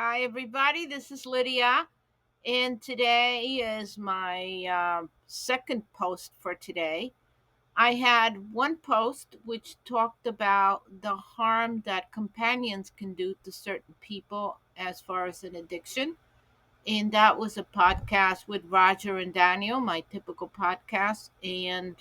Hi, everybody. This is Lydia, and today is my second post for today. I had one post which talked about the harm that companions can do to certain people as far as an addiction. And that was a podcast with Roger and Daniel, my typical podcast, and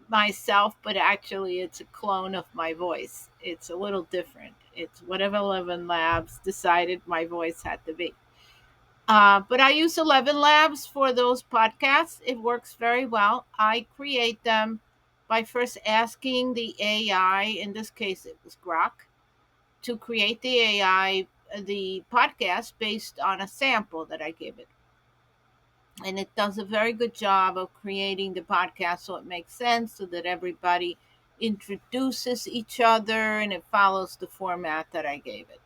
myself, but actually it's a clone of my voice. It's a little different. It's whatever 11 Labs decided my voice had to be. But I use 11 Labs for those podcasts. It works very well. I create them by first asking the AI, in this case it was Grok, to create the AI, the podcast based on a sample that I give it. And it does a very good job of creating the podcast so it makes sense, so that everybody introduces each other and it follows the format that I gave it.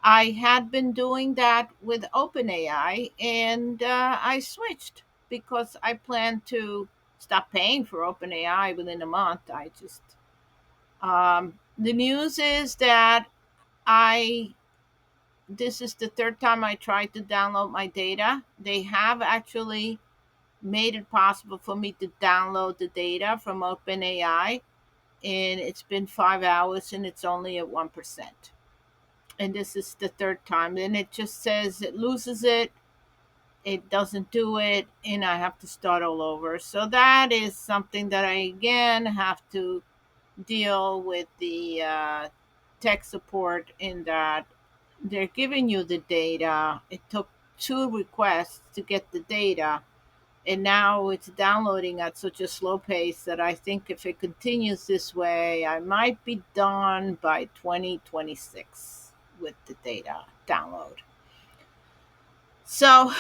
I had been doing that with OpenAI, and I switched because I plan to stop paying for OpenAI within a month. The news is that I this is the third time I tried to download my data. They have actually made it possible for me to download the data from OpenAI, and it's been 5 hours and it's only at 1%. And this is the third time. Then it just says it loses it, it doesn't do it, and I have to start all over. So that is something that I again have to deal with the tech support, in that they're giving you the data. It took two requests to get the data, and now it's downloading at such a slow pace that I think if it continues this way, I might be done by 2026 with the data download. So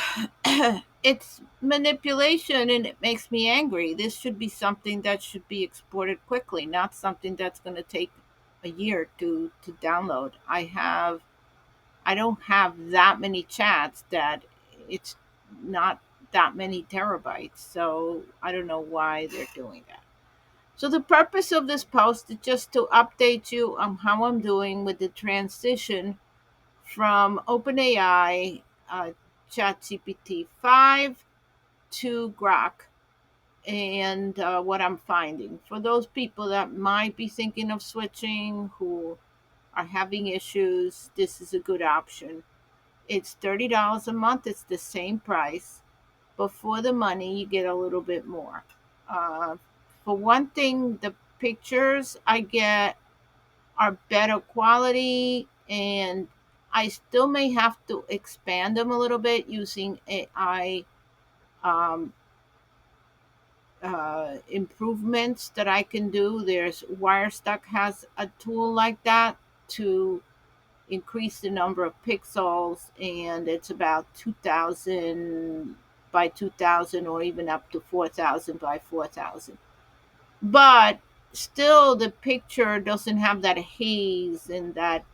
it's manipulation and it makes me angry. This should be something that should be exported quickly, not something that's going to take a year to download. I don't have that many chats that it's not that many terabytes. So I don't know why they're doing that. So the purpose of this post is just to update you on how I'm doing with the transition from OpenAI ChatGPT 5 to Grok, and what I'm finding. For those people that might be thinking of switching, who are having issues, this is a good option. It's $30 a month, it's the same price, but for the money, you get a little bit more. Uh, for one thing, the pictures I get are better quality, and I still may have to expand them a little bit using AI um, improvements that I can do. There's Wirestuck has a tool like that to increase the number of pixels, and it's about 2000 by 2000, or even up to 4000 by 4000. But still, the picture doesn't have that haze and that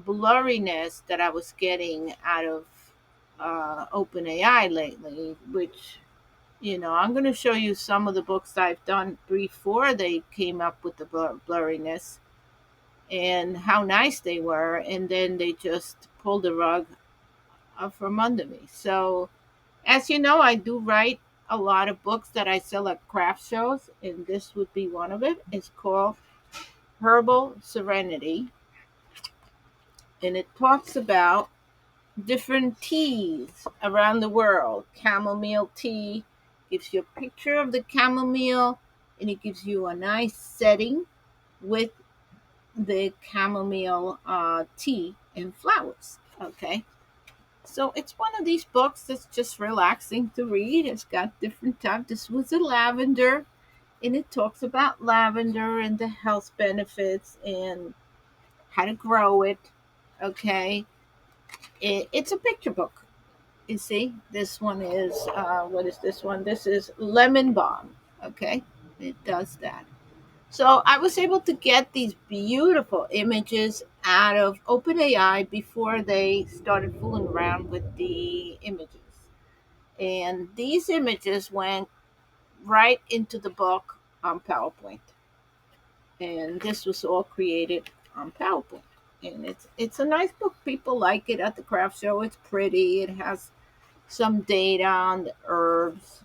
blurriness that I was getting out of OpenAI lately, which, I'm going to show you some of the books I've done before they came up with the blurriness, and how nice they were, and then they just pulled the rug from under me. So, as you know, I do write a lot of books that I sell at craft shows, and this would be one of it. It's called Herbal Serenity, and it talks about different teas around the world. Chamomile tea gives you a picture of the chamomile, and it gives you a nice setting with the chamomile tea and flowers. Okay, so it's one of these books that's just relaxing to read. It's got different types. This was a lavender, and it talks about lavender and the health benefits and how to grow it. Okay, it's a picture book. You see, this one is what is this one? This is lemon balm. Okay, it does that. So I was able to get these beautiful images out of OpenAI before they started fooling around with the images. And these images went right into the book on PowerPoint. And this was all created on PowerPoint. and it's a nice book. People like it at the craft show. It's pretty. It has some data on the herbs.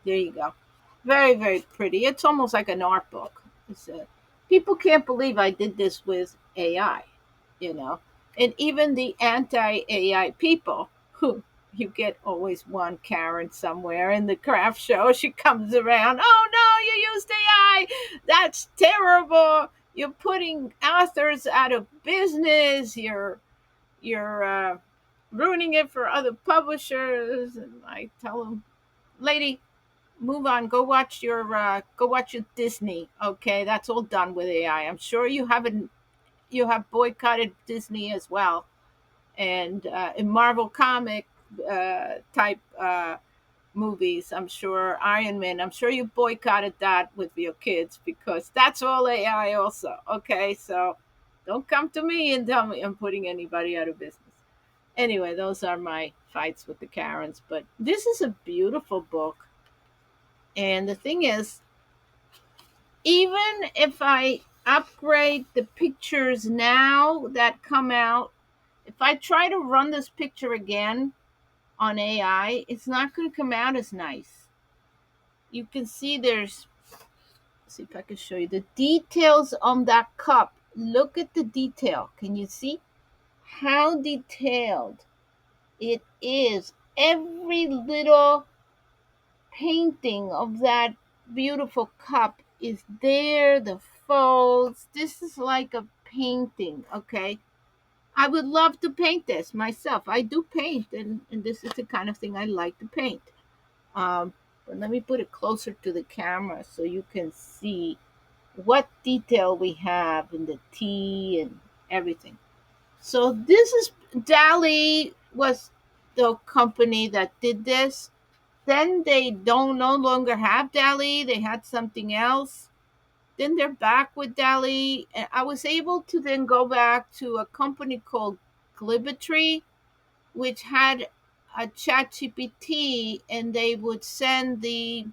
There you go. Very, very pretty. It's almost like an art book. People can't believe I did this with AI, you know. And even the anti AI people, who you get always one Karen somewhere in the craft show, she comes around, oh no, you used AI. That's terrible. You're putting authors out of business. You're ruining it for other publishers. And I tell them, lady, move on. Go watch your Disney. Okay, that's all done with AI. I'm sure you have boycotted Disney as well, and in Marvel comic type movies, I'm sure Iron Man. I'm sure you boycotted that with your kids because that's all AI also. Okay, so don't come to me and tell me I'm putting anybody out of business. Anyway, those are my fights with the Karens. But this is a beautiful book. And the thing is, even if I upgrade the pictures now that come out, if I try to run this picture again on AI, it's not going to come out as nice. You can see let's see if I can show you the details on that cup. Look at the detail. Can you see how detailed it is? Every little painting of that beautiful cup is there, the folds. This is like a painting, okay? I would love to paint this myself. I do paint, and this is the kind of thing I like to paint. But let me put it closer to the camera so you can see what detail we have in the tea and everything. So this is Dali was the company that did this. Then they don't no longer have Dali. They had something else. Then they're back with Dali. And I was able to then go back to a company called Glibetry, which had a chat GPT, and they would send the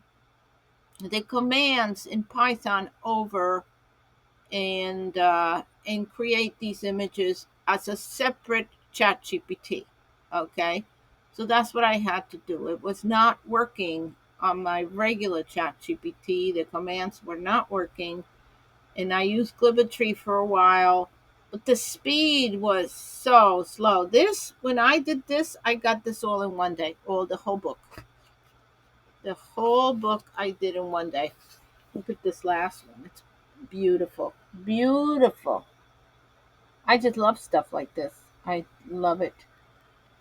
commands in Python over and create these images as a separate chat GPT. Okay, so that's what I had to do. It was not working on my regular chat GPT. The commands were not working, and I used Glibetry for a while, but the speed was so slow. This When I did this, I got this all in one day, all the whole book. The whole book I did in one day. Look at this last one. It's beautiful. Beautiful. I just love stuff like this. I love it.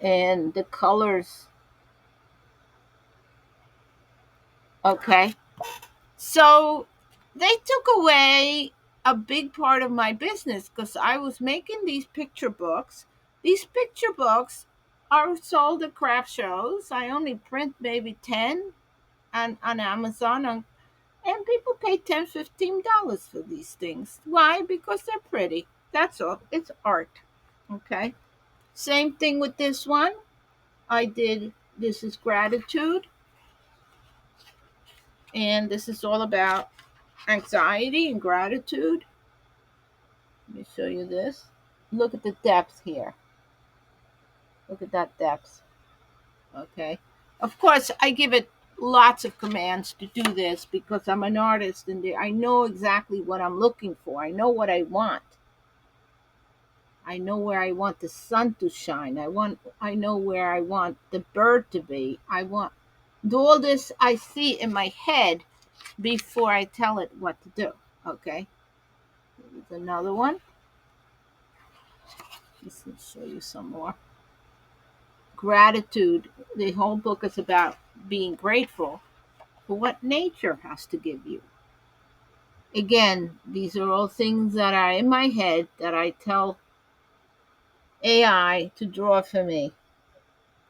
And the colors. Okay. So they took away a big part of my business because I was making these picture books. These picture books are sold at craft shows. I only print maybe 10 on Amazon, and people pay $10, $15 for these things. Why? Because they're pretty. That's all. It's art. Okay. Same thing with this one. I did, this is gratitude, and this is all about anxiety and gratitude. Let me show you this. Look at the depth here. Look at that depth. Okay. Of course, I give it lots of commands to do this because I'm an artist and I know exactly what I'm looking for. I know what I want. I know where I want the sun to shine. I know where I want the bird to be. I want all this I see in my head before I tell it what to do. Okay. Here's another one. Let me show you some more. Gratitude. The whole book is about being grateful for what nature has to give you. Again, these are all things that are in my head that I tell AI to draw for me,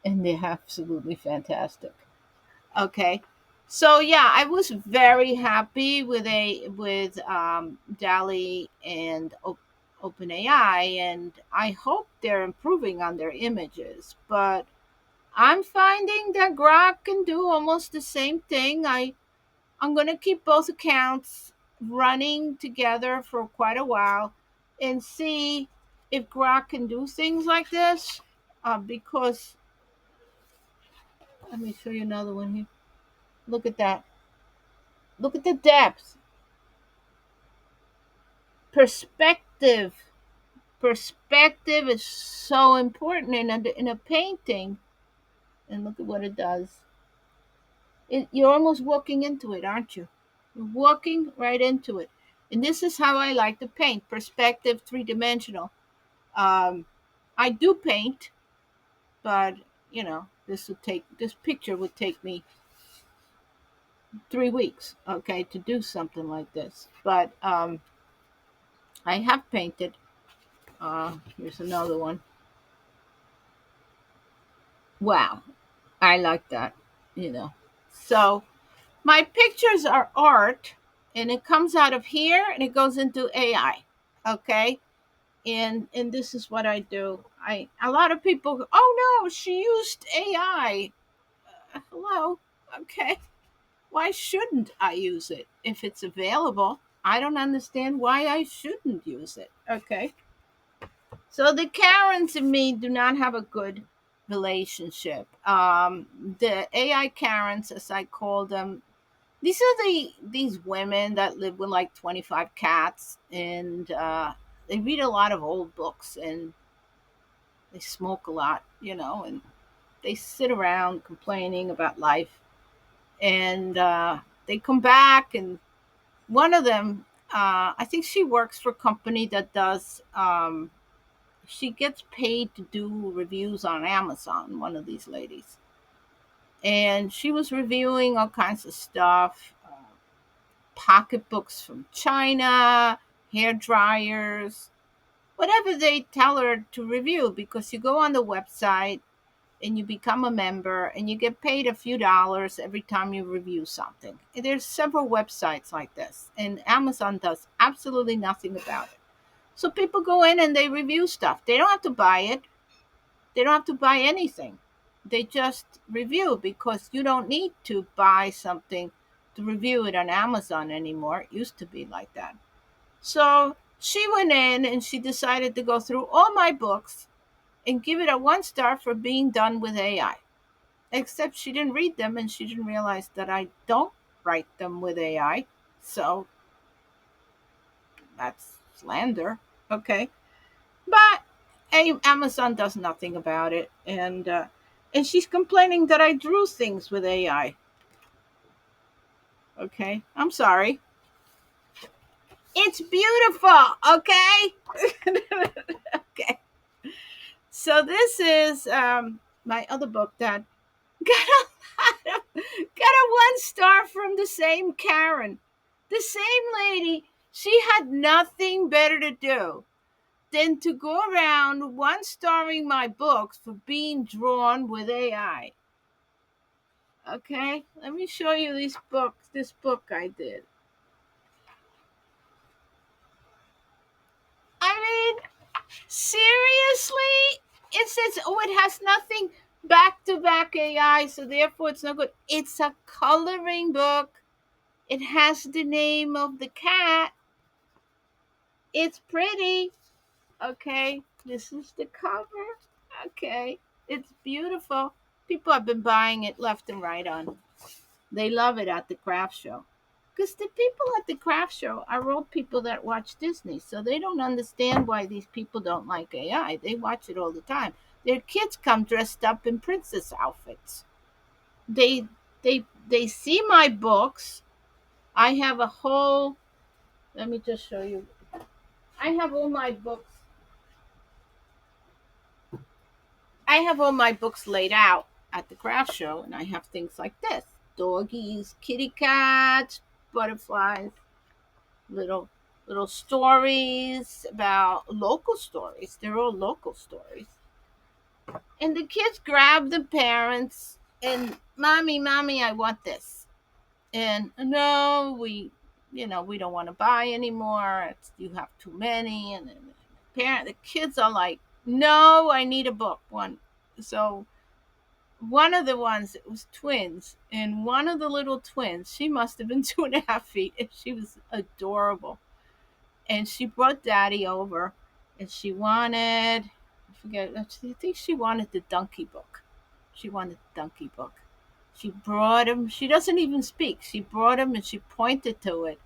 and they're absolutely fantastic. Okay. So yeah, I was very happy with Dali and OpenAI, and I hope they're improving on their images. But I'm finding that Grok can do almost the same thing. I'm gonna keep both accounts running together for quite a while. and see if Grok can do things like this. Because let me show you another one here. Look at that. Look at the depth. Perspective. Perspective is so important in a painting. And look at what it does. You're almost walking into it, aren't you? You're walking right into it. And this is how I like to paint: perspective, three dimensional. Um, I do paint, but this picture would take me 3 weeks, okay, to do something like this. But I have painted. Here's another one. Wow, I like that. You know, so my pictures are art, and it comes out of here and it goes into AI. Okay, and this is what I do. A lot of people go, oh no, she used AI. Hello, okay. Why shouldn't I use it if it's available? I don't understand why I shouldn't use it. Okay. So the Karens and me do not have a good relationship. The AI Karens, as I call them, these are these women that live with like 25 cats, and they read a lot of old books, and they smoke a lot, and they sit around complaining about life, and they come back, and one of them, I think she works for a company that does. She gets paid to do reviews on Amazon. One of these ladies, and she was reviewing all kinds of stuff, pocketbooks from China, hair dryers, whatever they tell her to review. Because you go on the website and you become a member and you get paid a few dollars every time you review something. And there's several websites like this, and Amazon does absolutely nothing about it. So people go in and they review stuff. They don't have to buy it. They don't have to buy anything. They just review, because you don't need to buy something to review it on Amazon anymore. It used to be like that. So she went in and she decided to go through all my books and give it a 1 star for being done with AI. Except she didn't read them and she didn't realize that I don't write them with AI. So that's slander. Okay. But Amazon does nothing about it. And she's complaining that I drew things with AI. Okay. I'm sorry. It's beautiful. Okay. Okay. So this is my other book that got a got a 1 star from the same Karen. The same lady, she had nothing better to do than to go around 1 starring my books for being drawn with AI. Okay, let me show you this book I did. I mean, seriously? It says, oh, it has nothing back to back AI, so therefore it's no good. It's a coloring book. It has the name of the cat. It's pretty. Okay, this is the cover. Okay, it's beautiful. People have been buying it left and right on. They love it at the craft show. Because the people at the craft show are old people that watch Disney, so they don't understand why these people don't like AI. They watch it all the time. Their kids come dressed up in princess outfits. They they see my books. I have a whole. Let me just show you. I have all my books. I have all my books laid out at the craft show, and I have things like this: doggies, kitty cats, butterflies, little stories about local stories. They're all local stories. And the kids grab the parents and, mommy, I want this. And no, we don't want to buy anymore. You have too many. And the kids are like, no, I need a book. So one of the ones, it was twins, and one of the little twins, she must have been 2.5 feet, and she was adorable. and she brought Daddy over, and she wanted, I forget, I think she wanted the donkey book. She wanted the donkey book. She brought him. She doesn't even speak. She brought him and she pointed to it,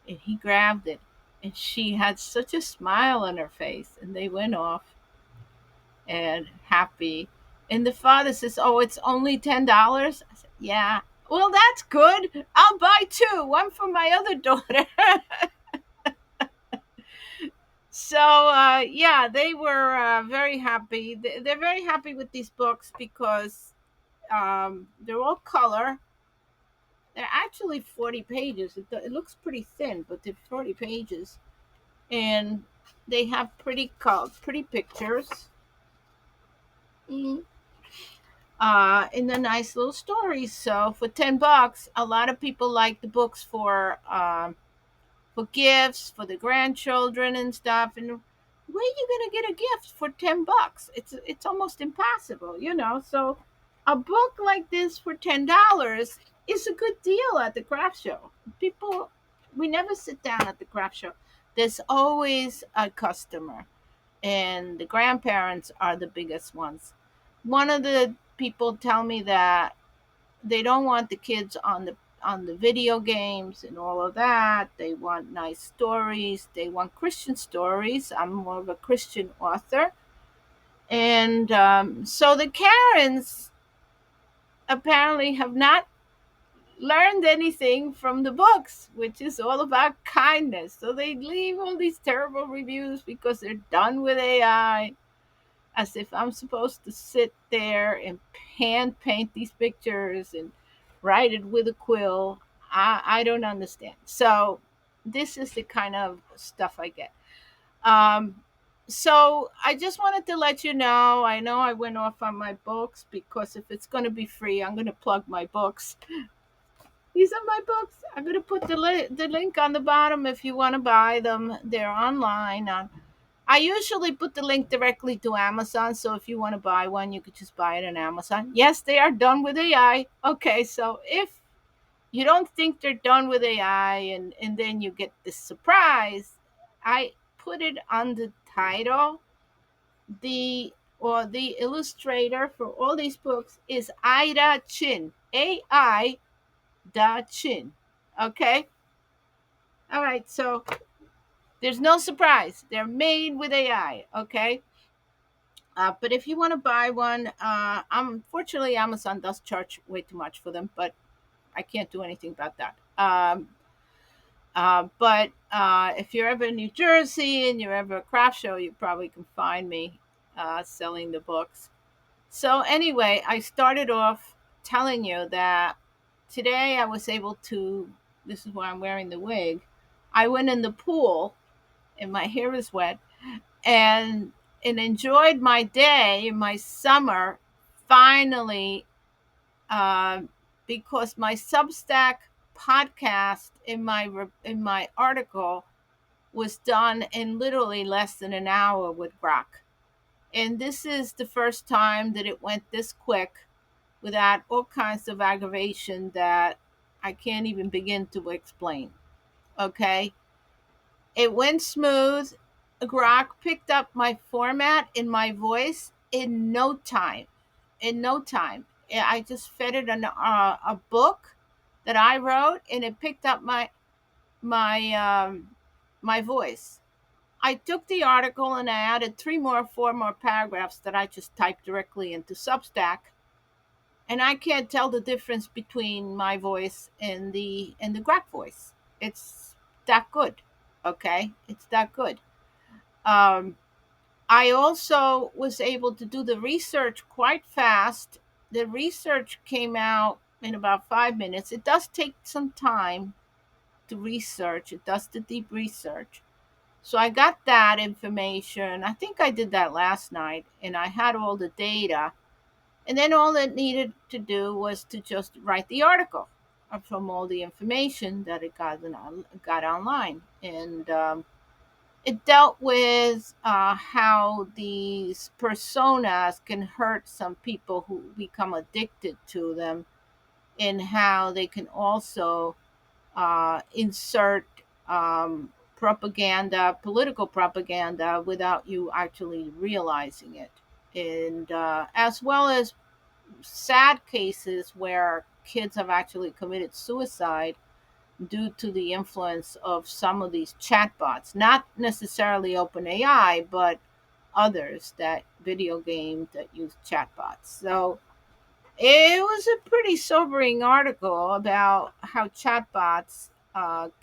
and he grabbed it, and she had such a smile on her face, and they went off and happy. And the father says, "Oh, it's only $10." I said, "Yeah." Well, that's good. I'll buy two. One for my other daughter. So yeah, they were very happy. They're very happy with these books because they're all color. They're actually 40 pages. It looks pretty thin, but they're 40 pages, and they have pretty pictures. Mm. In the nice little stories. So for $10, a lot of people like the books for gifts for the grandchildren and stuff. And where are you gonna get a gift for $10? It's almost impossible, you know. So a book like this for $10 is a good deal at the craft show. People, we never sit down at the craft show. There's always a customer, and the grandparents are the biggest ones. One of the people tell me that they don't want the kids on the video games and all of that. They want nice stories. They want Christian stories. I'm more of a Christian author. And so the Karens apparently have not learned anything from the books, which is all about kindness. So they leave all these terrible reviews because they're done with AI, as if I'm supposed to sit there and hand paint these pictures and write it with a quill. I don't understand. So this is the kind of stuff I get. Um, so I just wanted to let you know. I know I went off on my books because if it's going to be free, I'm going to plug my books. These are my books. I'm going to put the link on the bottom if you want to buy them. They're online on, I usually put the link directly to Amazon, so if you want to buy one, you could just buy it on Amazon. Yes, they are done with AI. Okay, so if you don't think they're done with AI and then you get this surprise, I put it on the title. The illustrator for all these books is Ida Chin. AI da Chin. Okay? All right, so there's no surprise. They're made with AI, okay? But if you want to buy one, unfortunately, Amazon does charge way too much for them, but I can't do anything about that. But if you're ever in New Jersey and you're ever a craft show, you probably can find me selling the books. So, anyway, I started off telling you that today I was able to, this is why I'm wearing the wig. I went in the pool and my hair is wet and enjoyed my day, my summer, finally, uh, because my Substack podcast in my article was done in literally less than an hour with Grok, and this is the first time that it went this quick without all kinds of aggravation that I can't even begin to explain. Okay, it went smooth. Grok picked up my format in my voice in no time. In no time. I just fed it a book that I wrote, and it picked up my my voice. I took the article and I added four more paragraphs that I just typed directly into Substack, and I can't tell the difference between my voice and the Grok voice. It's that good. Okay, it's that good. Um, I also was able to do the research quite fast. The research came out in about 5 minutes. It does take some time to research, it does the deep research. So I got that information. I think I did that last night, and I had all the data. And then all it needed to do was to just write the article from all the information that it got online. And it dealt with how these personas can hurt some people who become addicted to them, and how they can also insert propaganda, political propaganda, without you actually realizing it. And as well as sad cases where kids have actually committed suicide due to the influence of some of these chatbots, not necessarily OpenAI, but others, that video games that use chatbots. So it was a pretty sobering article about how chatbots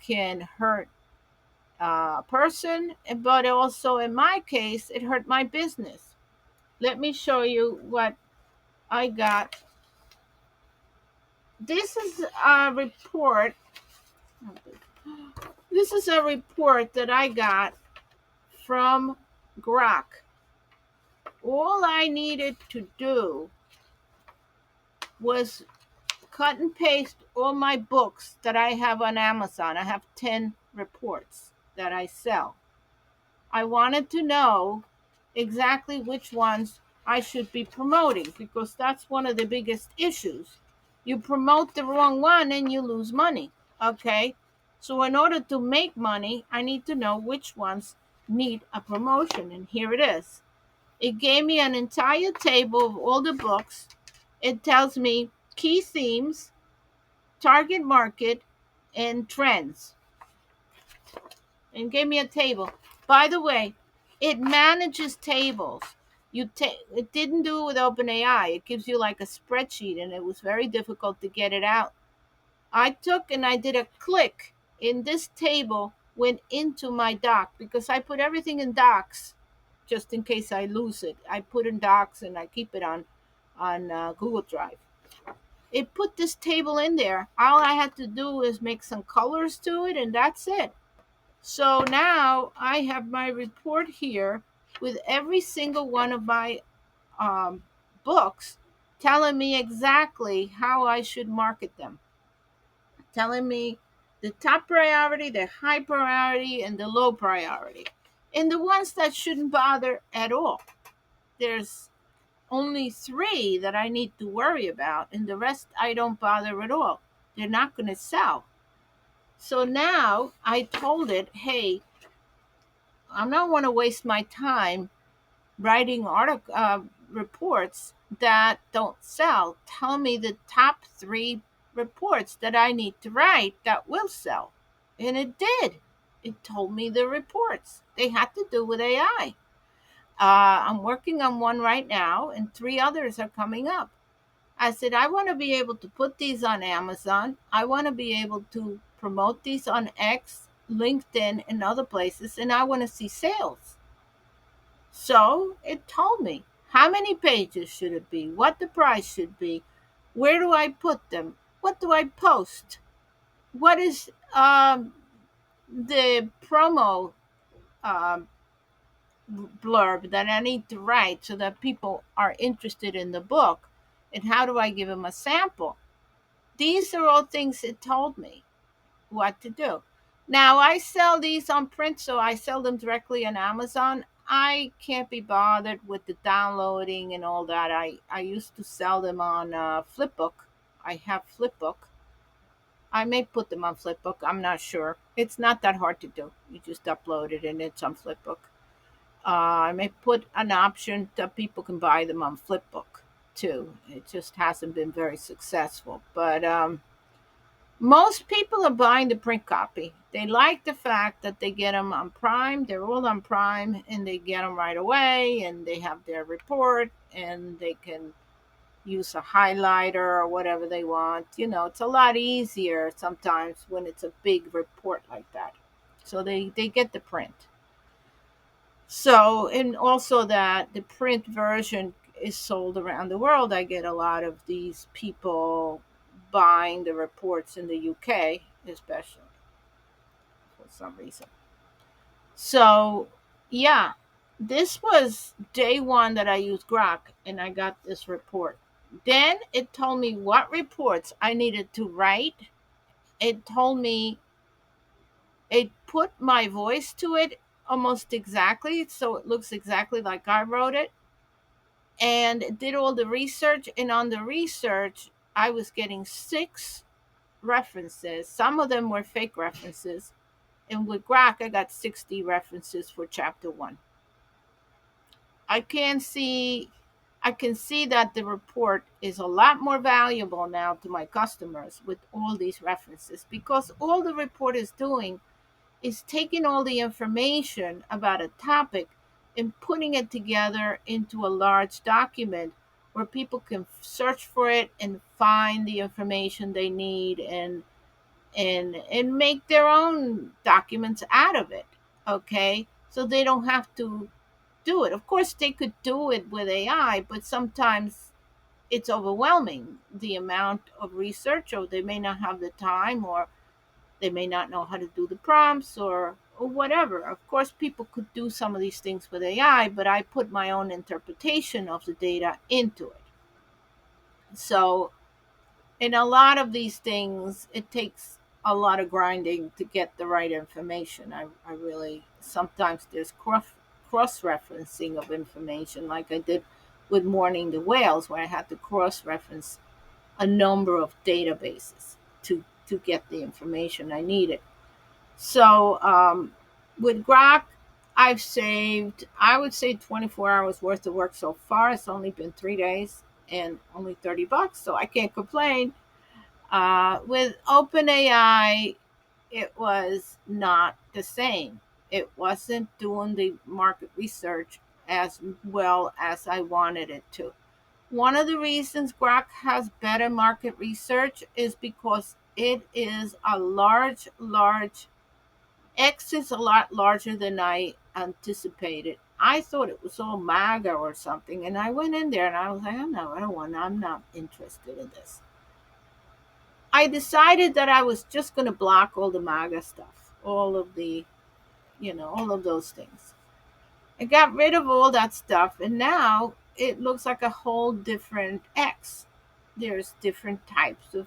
can hurt a person, but also in my case, it hurt my business. Let me show you what I got. This is a report. This is a report that I got from Grok. All I needed to do was cut and paste all my books that I have on Amazon. I have 10 reports that I sell. I wanted to know exactly which ones I should be promoting because that's one of the biggest issues. You promote the wrong one and you lose money. Okay? So, in order to make money, I need to know which ones need a promotion. And here it is. It gave me an entire table of all the books. It tells me key themes, target market, and trends, and gave me a table. By the way, it manages tables. It didn't do it with OpenAI. It gives you like a spreadsheet, and it was very difficult to get it out. I took and I did a click in this table, went into my doc because I put everything in docs just in case I lose it. I put in docs and I keep it on Google Drive. It put this table in there. All I had to do is make some colors to it, and that's it. So now I have my report here with every single one of my um, books telling me exactly how I should market them, telling me the top priority, the high priority, and the low priority, and the ones that shouldn't bother at all. There's only three that I need to worry about, and the rest I don't bother at all. They're not going to sell. So now I told it, hey, I don't want to waste my time writing reports that don't sell. Tell me the top three reports that I need to write that will sell. And it did. It told me the reports. They had to do with AI. I'm working on one right now, and three others are coming up. I said, I want to be able to put these on Amazon. I want to be able to promote these on X, LinkedIn, and other places, and I want to see sales. So it told me how many pages should it be, what the price should be, where do I put them, what do I post, what is the promo um, blurb that I need to write so that people are interested in the book, and how do I give them a sample. These are all things it told me what to do. Now I sell these on print, so I sell them directly on Amazon. I can't be bothered with the downloading and all that. I used to sell them on Flipbook. I have Flipbook. I may put them on Flipbook. I'm not sure. It's not that hard to do. You just upload it and it's on Flipbook. I may put an option that people can buy them on Flipbook too. It just hasn't been very successful. But most people are buying the print copy. They like the fact that they get them on Prime. They're all on Prime and they get them right away and they have their report and they can use a highlighter or whatever they want. You know, it's a lot easier sometimes when it's a big report like that. So they get the print. So, and also that the print version is sold around the world. I get a lot of these people buying the reports in the UK, especially for some reason. So, yeah, this was day one that I used Grok and I got this report. Then it told me what reports I needed to write. It told me, it put my voice to it almost exactly. So it looks exactly like I wrote it, and did all the research. And on the research, I was getting six references. Some of them were fake references. And with Grok, I got 60 references for chapter one. I can see I can see that the report is a lot more valuable now to my customers with all these references, because all the report is doing is taking all the information about a topic and putting it together into a large document where people can search for it and find the information they need, and make their own documents out of it. Okay, so they don't have to do it. Of course, they could do it with AI, but sometimes it's overwhelming, the amount of research, or they may not have the time, or they may not know how to do the prompts, or whatever. Of course, people could do some of these things with AI, but I put my own interpretation of the data into it. So, in a lot of these things, it takes a lot of grinding to get the right information. I really, sometimes there's cross referencing of information, like I did with Mourning the Whales, where I had to cross reference a number of databases to get the information I needed. So with Grok, I've saved, I would say, 24 hours worth of work so far. It's only been 3 days and only $30, so I can't complain. With OpenAI, it was not the same. It wasn't doing the market research as well as I wanted it to. One of the reasons Grok has better market research is because it is a large X is a lot larger than I anticipated. I thought it was all MAGA or something, and I went in there and I was like, oh no, I don't want. I'm not interested in this. I decided that I was just going to block all the MAGA stuff, all of the, all of those things. I got rid of all that stuff, and now it looks like a whole different X. There's different types of,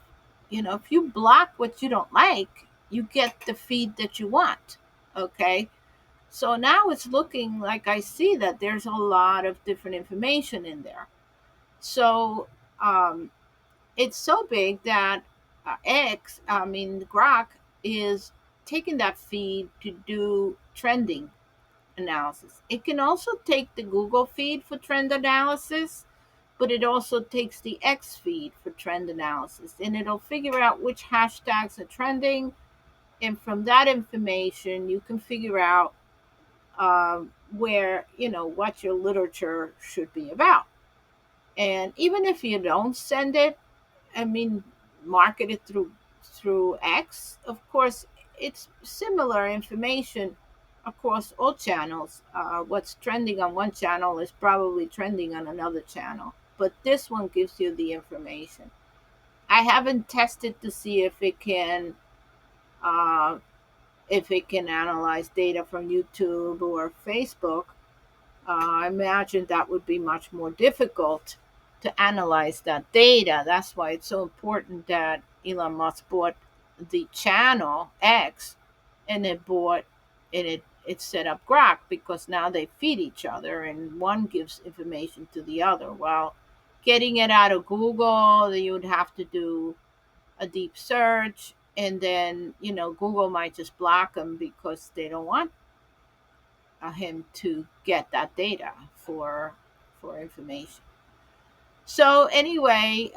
if you block what you don't like, you get the feed that you want. Okay. So now it's looking like I see that there's a lot of different information in there. So um, it's so big that Grok is taking that feed to do trending analysis. It can also take the Google feed for trend analysis, but it also takes the X feed for trend analysis, and it'll figure out which hashtags are trending. And from that information, you can figure out where, what your literature should be about. And even if you don't send it, I mean, market it through X. Of course, it's similar information across all channels. What's trending on one channel is probably trending on another channel, but this one gives you the information. I haven't tested to see uh, if it can analyze data from YouTube or Facebook. I imagine that would be much more difficult to analyze that data. That's why it's so important that Elon Musk bought the channel X, and it set up Grok, because now they feed each other and one gives information to the other. Well, getting it out of Google, you would have to do a deep search, and then Google might just block them because they don't want him to get that data for information. So anyway,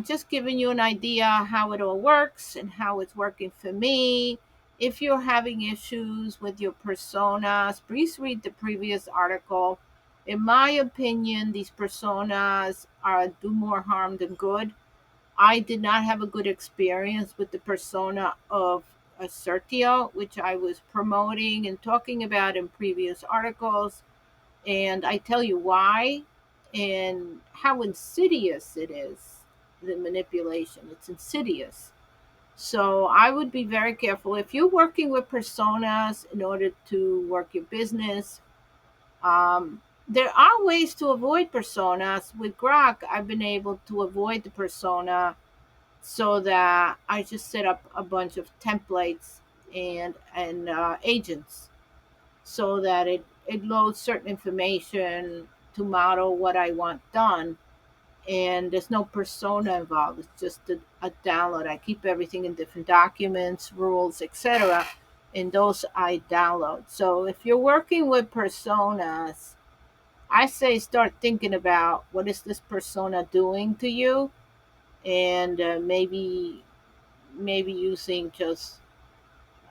just giving you an idea how it all works and how it's working for me. If you're having issues with your personas, please read the previous article. In my opinion, these personas do more harm than good. I did not have a good experience with the persona of Assertio, which I was promoting and talking about in previous articles. And I tell you why and how insidious it is, the manipulation. It's insidious. So I would be very careful. If you're working with personas in order to work your business, there are ways to avoid personas. With Grok, I've been able to avoid the persona, so that I just set up a bunch of templates and agents, so that it loads certain information to model what I want done. And there's no persona involved. It's just a download. I keep everything in different documents, rules, etc. and those I download. So if you're working with personas, I say start thinking about what is this persona doing to you, and maybe using just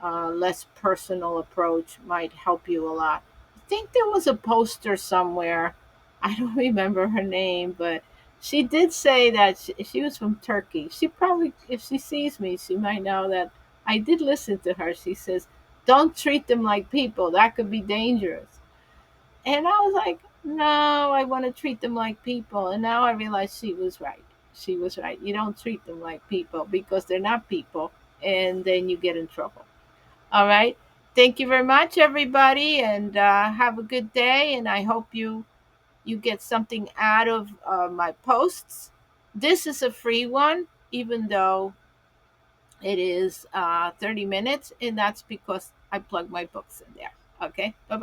less personal approach might help you a lot. I think there was a poster somewhere. I don't remember her name, but she did say that she was from Turkey. She probably, if she sees me, she might know that I did listen to her. She says, "Don't treat them like people. That could be dangerous." And I was like, "No, I want to treat them like people." And now I realize she was right. She was right. You don't treat them like people because they're not people, and then you get in trouble. All right. Thank you very much, everybody, and have a good day. And I hope you get something out of my posts. This is a free one, even though it is 30 minutes, and that's because I plug my books in there. Okay. Bye bye.